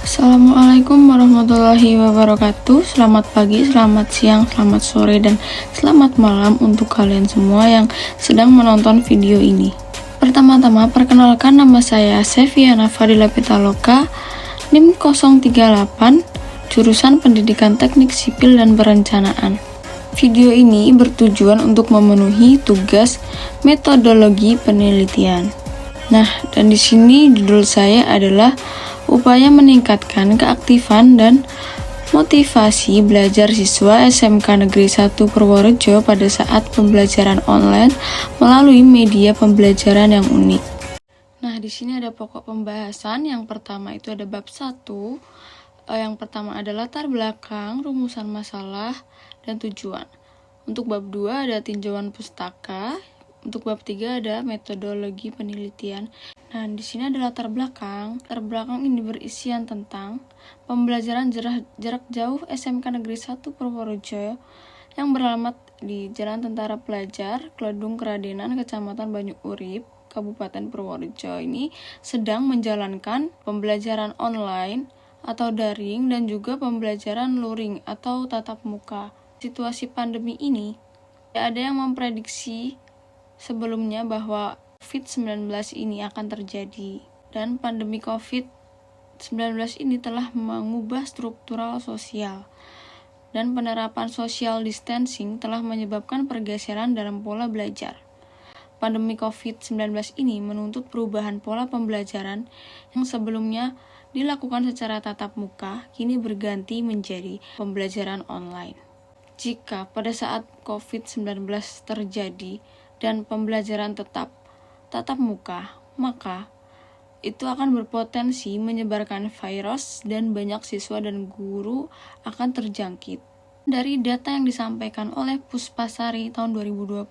Assalamualaikum warahmatullahi wabarakatuh. Selamat pagi, selamat siang, selamat sore, dan selamat malam untuk kalian semua yang sedang menonton video ini. Pertama-tama, perkenalkan, nama saya Seviana Fadila Pitaloka, NIM 038, jurusan Pendidikan Teknik Sipil dan Perencanaan. Video ini bertujuan untuk memenuhi tugas metodologi penelitian. Nah, dan di sini judul saya adalah upaya meningkatkan keaktifan dan motivasi belajar siswa SMK Negeri 1 Purworejo pada saat pembelajaran online melalui media pembelajaran yang unik. Nah, di sini ada pokok pembahasan. Yang pertama itu ada bab 1. Yang pertama adalah latar belakang, rumusan masalah, dan tujuan. Untuk bab 2 ada tinjauan pustaka. Untuk bab 3 ada metodologi penelitian. Nah, di sini ada latar belakang. Latar belakang ini berisian tentang pembelajaran jarak jauh SMK Negeri 1 Purworejo yang beralamat di Jalan Tentara Pelajar, Kledung Keradenan, Kecamatan Banyu Urip, Kabupaten Purworejo ini sedang menjalankan pembelajaran online atau daring dan juga pembelajaran luring atau tatap muka. Situasi pandemi ini, ada yang memprediksi sebelumnya bahwa COVID-19 ini akan terjadi, dan pandemi COVID-19 ini telah mengubah struktural sosial, dan penerapan social distancing telah menyebabkan pergeseran dalam pola belajar. Pandemi COVID-19 ini menuntut perubahan pola pembelajaran yang sebelumnya dilakukan secara tatap muka, kini berganti menjadi pembelajaran online. Jika pada saat COVID-19 terjadi dan pembelajaran tatap muka, maka itu akan berpotensi menyebarkan virus dan banyak siswa dan guru akan terjangkit. Dari data yang disampaikan oleh Puspasari tahun 2020,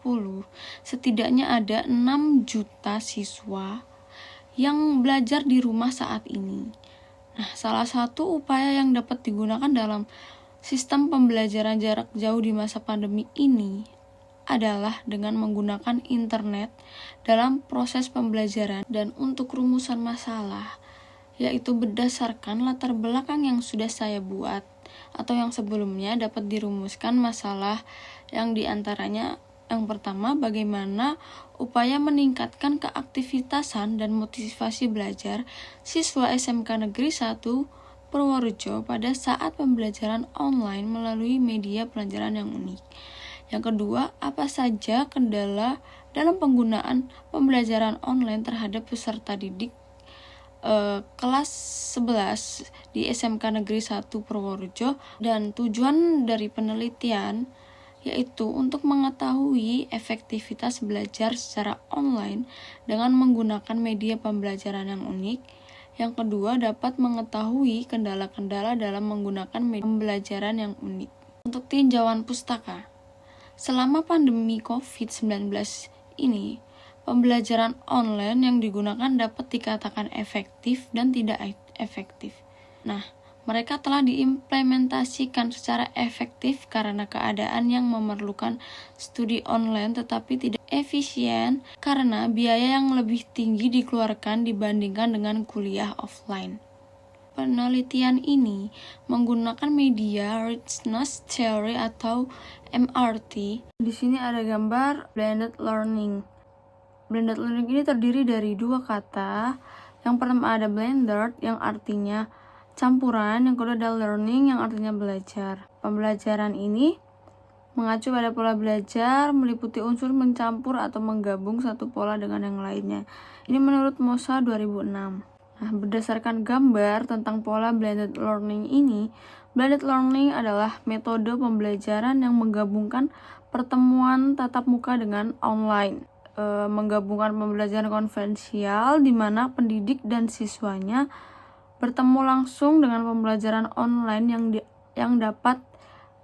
setidaknya ada 6 juta siswa yang belajar di rumah saat ini. Nah, salah satu upaya yang dapat digunakan dalam sistem pembelajaran jarak jauh di masa pandemi ini adalah dengan menggunakan internet dalam proses pembelajaran dan untuk rumusan masalah, yaitu berdasarkan latar belakang yang sudah saya buat atau yang sebelumnya dapat dirumuskan masalah yang diantaranya yang pertama, bagaimana upaya meningkatkan keaktivitasan dan motivasi belajar siswa SMK Negeri 1 Purworejo pada saat pembelajaran online melalui media pelajaran yang unik. Yang kedua, apa saja kendala dalam penggunaan pembelajaran online terhadap peserta didik kelas 11 di SMK Negeri 1 Purworejo, dan tujuan dari penelitian yaitu untuk mengetahui efektivitas belajar secara online dengan menggunakan media pembelajaran yang unik. Yang kedua, dapat mengetahui kendala-kendala dalam menggunakan media pembelajaran yang unik. Untuk tinjauan pustaka, selama pandemi COVID-19 ini, pembelajaran online yang digunakan dapat dikatakan efektif dan tidak efektif. Nah, mereka telah diimplementasikan secara efektif karena keadaan yang memerlukan studi online tetapi tidak efisien karena biaya yang lebih tinggi dikeluarkan dibandingkan dengan kuliah offline. Penelitian ini menggunakan media richness theory atau MRT. Di sini ada gambar blended learning. Blended learning ini terdiri dari dua kata. Yang pertama ada blended yang artinya campuran, yang kedua ada learning yang artinya belajar. Pembelajaran ini mengacu pada pola belajar meliputi unsur mencampur atau menggabung satu pola dengan yang lainnya. Ini menurut Mosa 2006. Nah, berdasarkan gambar tentang pola blended learning ini, blended learning adalah metode pembelajaran yang menggabungkan pertemuan tatap muka dengan online. Menggabungkan pembelajaran konvensional di mana pendidik dan siswanya bertemu langsung dengan pembelajaran online yang dapat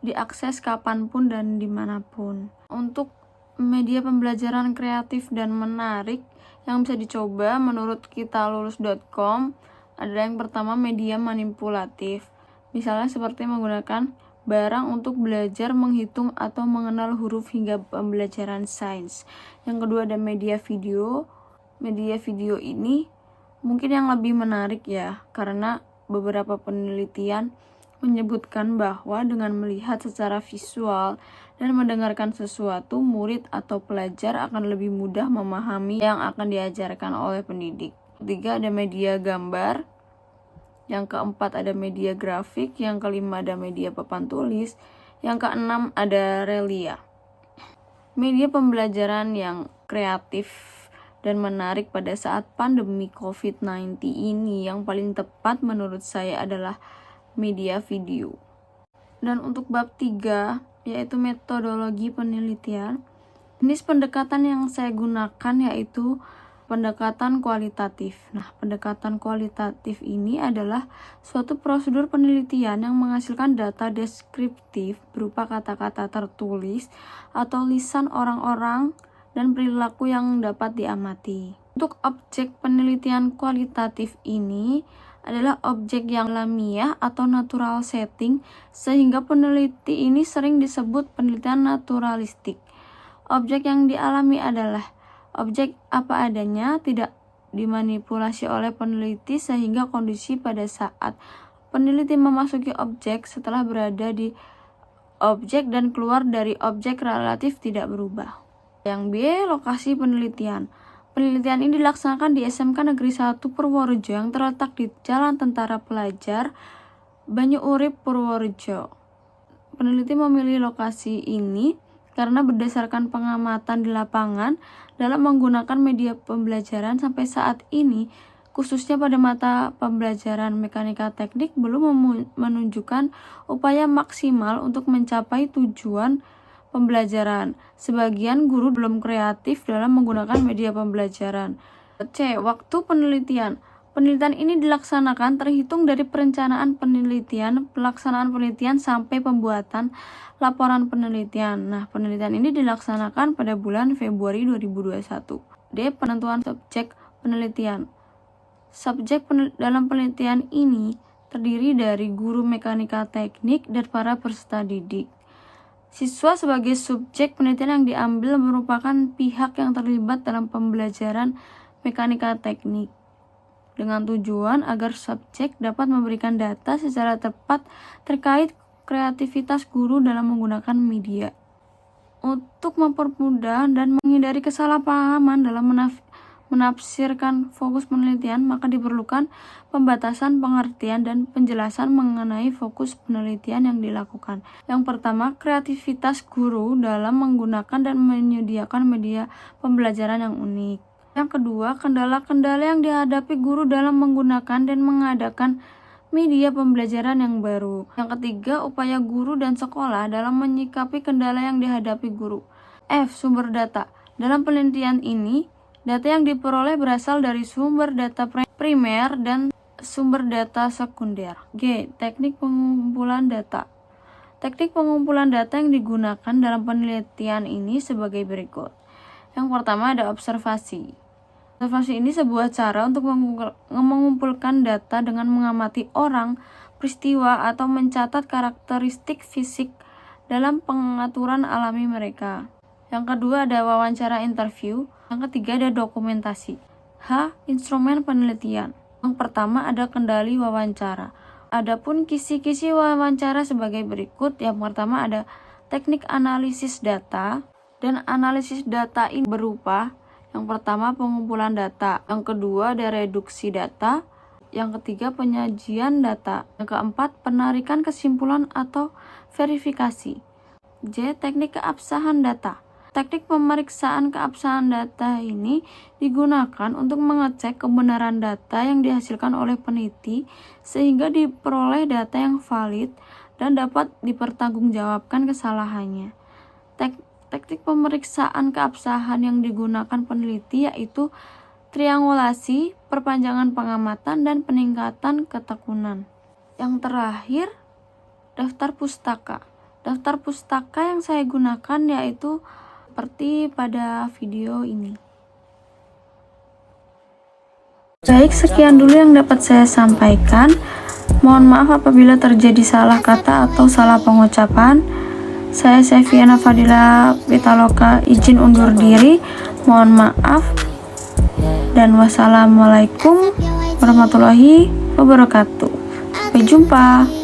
diakses kapanpun dan dimanapun. Untuk media pembelajaran kreatif dan menarik yang bisa dicoba menurut kitalulus.com adalah yang pertama media manipulatif. Misalnya seperti menggunakan barang untuk belajar menghitung atau mengenal huruf hingga pembelajaran sains. Yang kedua ada media video. Media video ini mungkin yang lebih menarik ya, karena beberapa penelitian menyebutkan bahwa dengan melihat secara visual dan mendengarkan sesuatu, murid atau pelajar akan lebih mudah memahami yang akan diajarkan oleh pendidik. Ketiga, ada media gambar. Yang keempat, ada media grafik. Yang kelima, ada media papan tulis. Yang keenam, ada relia. Media pembelajaran yang kreatif dan menarik pada saat pandemi COVID-19 ini yang paling tepat menurut saya adalah media video. Dan untuk bab 3, yaitu metodologi penelitian, jenis pendekatan yang saya gunakan yaitu pendekatan kualitatif. Nah, pendekatan kualitatif ini adalah suatu prosedur penelitian yang menghasilkan data deskriptif berupa kata-kata tertulis atau lisan orang-orang dan perilaku yang dapat diamati. Untuk objek penelitian kualitatif ini adalah objek yang alamiah atau natural setting, sehingga peneliti ini sering disebut penelitian naturalistik. Objek yang dialami adalah objek apa adanya, tidak dimanipulasi oleh peneliti, sehingga kondisi pada saat peneliti memasuki objek setelah berada di objek dan keluar dari objek relatif tidak berubah. Yang B, lokasi penelitian. Penelitian ini dilaksanakan di SMK Negeri 1 Purworejo yang terletak di Jalan Tentara Pelajar, Banyu Urip, Purworejo. Peneliti memilih lokasi ini karena berdasarkan pengamatan di lapangan dalam menggunakan media pembelajaran sampai saat ini, khususnya pada mata pembelajaran mekanika teknik, belum menunjukkan upaya maksimal untuk mencapai tujuan pembelajaran. Sebagian guru belum kreatif dalam menggunakan media pembelajaran. C. Waktu penelitian. Penelitian ini dilaksanakan terhitung dari perencanaan penelitian, pelaksanaan penelitian sampai pembuatan laporan penelitian. Nah, penelitian ini dilaksanakan pada bulan Februari 2021. D. Penentuan subjek penelitian. Subjek dalam penelitian ini terdiri dari guru mekanika teknik dan para peserta didik. Siswa sebagai subjek penelitian yang diambil merupakan pihak yang terlibat dalam pembelajaran mekanika teknik dengan tujuan agar subjek dapat memberikan data secara tepat terkait kreativitas guru dalam menggunakan media. Untuk mempermudah dan menghindari kesalahpahaman dalam menafsirkan fokus penelitian, maka diperlukan pembatasan pengertian dan penjelasan mengenai fokus penelitian yang dilakukan. Yang pertama, kreativitas guru dalam menggunakan dan menyediakan media pembelajaran yang unik. Yang kedua, kendala-kendala yang dihadapi guru dalam menggunakan dan mengadakan media pembelajaran yang baru. Yang ketiga, upaya guru dan sekolah dalam menyikapi kendala yang dihadapi guru. F. Sumber data. Dalam penelitian ini, data yang diperoleh berasal dari sumber data primer dan sumber data sekunder. G. Teknik pengumpulan data. Teknik pengumpulan data yang digunakan dalam penelitian ini sebagai berikut. Yang pertama ada observasi. Observasi ini sebuah cara untuk mengumpulkan data dengan mengamati orang, peristiwa, atau mencatat karakteristik fisik dalam pengaturan alami mereka. Yang kedua ada wawancara interview. Yang ketiga ada dokumentasi. H. Instrumen penelitian. Yang pertama ada kendali wawancara. Adapun kisi-kisi wawancara sebagai berikut. Yang pertama ada teknik analisis data. Dan analisis data ini berupa yang pertama pengumpulan data. Yang kedua ada reduksi data. Yang ketiga penyajian data. Yang keempat penarikan kesimpulan atau verifikasi. J. Teknik keabsahan data. Teknik pemeriksaan keabsahan data ini digunakan untuk mengecek kebenaran data yang dihasilkan oleh peneliti sehingga diperoleh data yang valid dan dapat dipertanggungjawabkan kesalahannya. Teknik pemeriksaan keabsahan yang digunakan peneliti yaitu triangulasi, perpanjangan pengamatan, dan peningkatan ketekunan. Yang terakhir, daftar pustaka. Daftar pustaka yang saya gunakan yaitu seperti pada video ini. Baik, sekian dulu yang dapat saya sampaikan. Mohon maaf apabila terjadi salah kata atau salah pengucapan. Saya Seviana Fadila Pitaloka izin undur diri. Mohon maaf. Dan wassalamualaikum warahmatullahi wabarakatuh. Sampai jumpa.